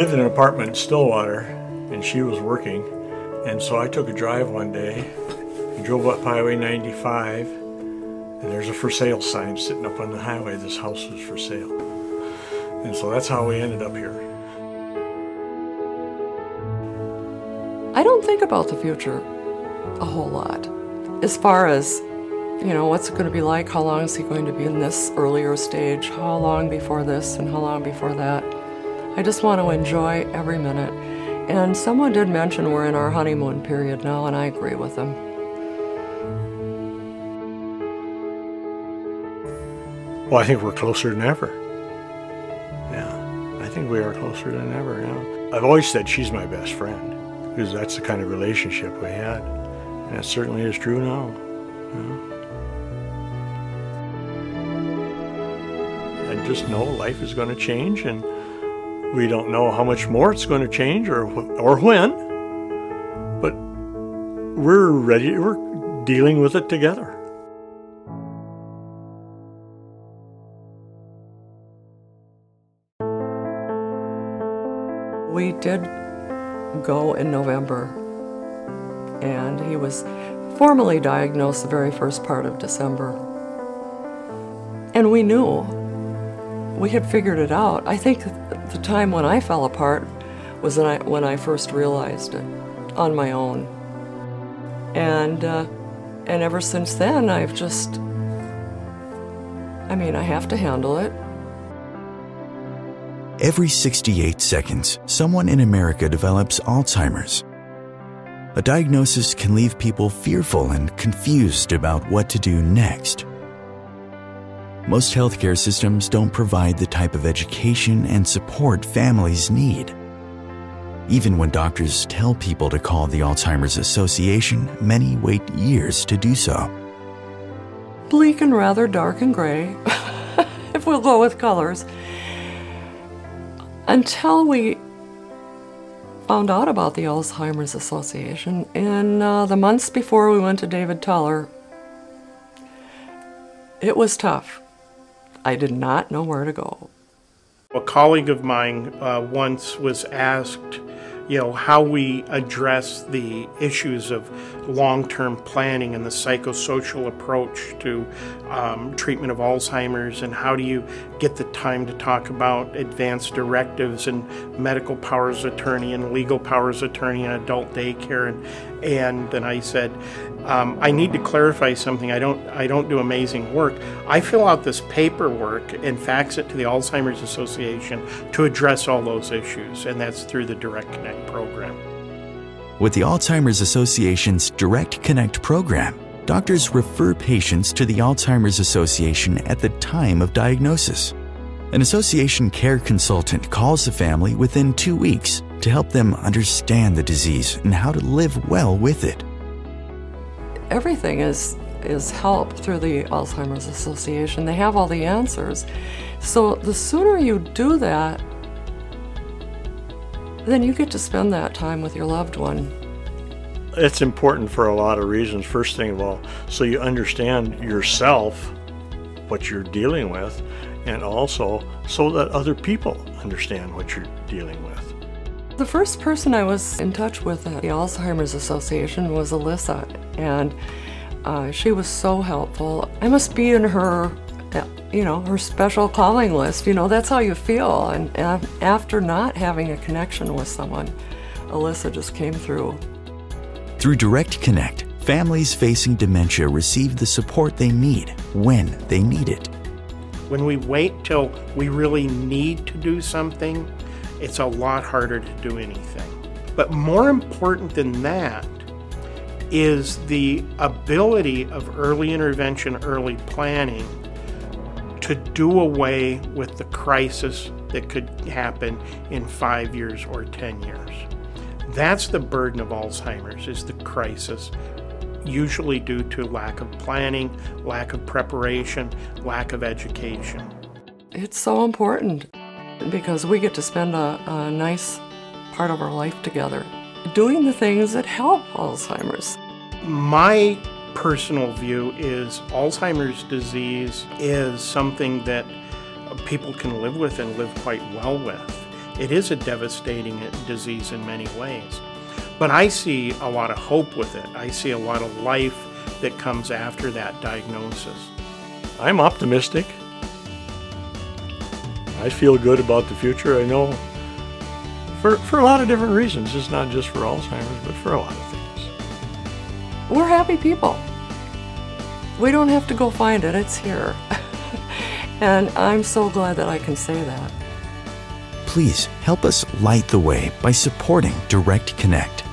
lived in an apartment in Stillwater, and she was working, and so I took a drive one day and drove up Highway 95, and there's a for sale sign sitting up on the highway. This house was for sale. And so that's how we ended up here. I don't think about the future a whole lot. As far as, you know, what's it going to be like? How long is he going to be in this earlier stage? How long before this and how long before that? I just want to enjoy every minute. And someone did mention we're in our honeymoon period now, and I agree with them. Well, I think we're closer than ever. Yeah, I think we are closer than ever now. I've always said she's my best friend, because that's the kind of relationship we had. And that certainly is true now. Yeah. I just know life is going to change, and we don't know how much more it's going to change or when, but we're ready, we're dealing with it together. We did go in November, and he was formally diagnosed the very first part of December. And we knew, we had figured it out. I think the time when I fell apart was when I first realized it on my own. And ever since then, I've just, I have to handle it. Every 68 seconds, someone in America develops Alzheimer's. A diagnosis can leave people fearful and confused about what to do next. Most healthcare systems don't provide the type of education and support families need. Even when doctors tell people to call the Alzheimer's Association, many wait years to do so. Bleak and rather dark and gray, if we'll go with colors. Until we found out about the Alzheimer's Association in the months before we went to David Tuller, it was tough. I did not know where to go. A colleague of mine once was asked, how we address the issues of long-term planning and the psychosocial approach to treatment of Alzheimer's, and how do you get the time to talk about advanced directives and medical powers of attorney and legal powers of attorney and adult daycare, and then I said, I need to clarify something. I don't do amazing work. I fill out this paperwork and fax it to the Alzheimer's Association to address all those issues, and that's through the Direct Connect program. With the Alzheimer's Association's Direct Connect program, doctors refer patients to the Alzheimer's Association at the time of diagnosis. An association care consultant calls the family within 2 weeks to help them understand the disease and how to live well with it. Everything is helped through the Alzheimer's Association. They have all the answers. So the sooner you do that, then you get to spend that time with your loved one. It's important for a lot of reasons. First thing of all, so you understand yourself, what you're dealing with, and also so that other people understand what you're dealing with. The first person I was in touch with at the Alzheimer's Association was Alyssa, and she was so helpful. I must be in her, her special calling list. That's how you feel. And after not having a connection with someone, Alyssa just came through. Through Direct Connect, families facing dementia receive the support they need when they need it. When we wait till we really need to do something, it's a lot harder to do anything. But more important than that is the ability of early intervention, early planning to do away with the crisis that could happen in 5 years or 10 years. That's the burden of Alzheimer's, is the crisis, usually due to lack of planning, lack of preparation, lack of education. It's so important because we get to spend a nice part of our life together doing the things that help Alzheimer's. My personal view is Alzheimer's disease is something that people can live with and live quite well with. it is a devastating disease in many ways. But I see a lot of hope with it. I see a lot of life that comes after that diagnosis. I'm optimistic. I feel good about the future. I know for a lot of different reasons. It's not just for Alzheimer's, but for a lot of things. We're happy people. We don't have to go find it, it's here. And I'm so glad that I can say that. Please help us light the way by supporting Direct Connect.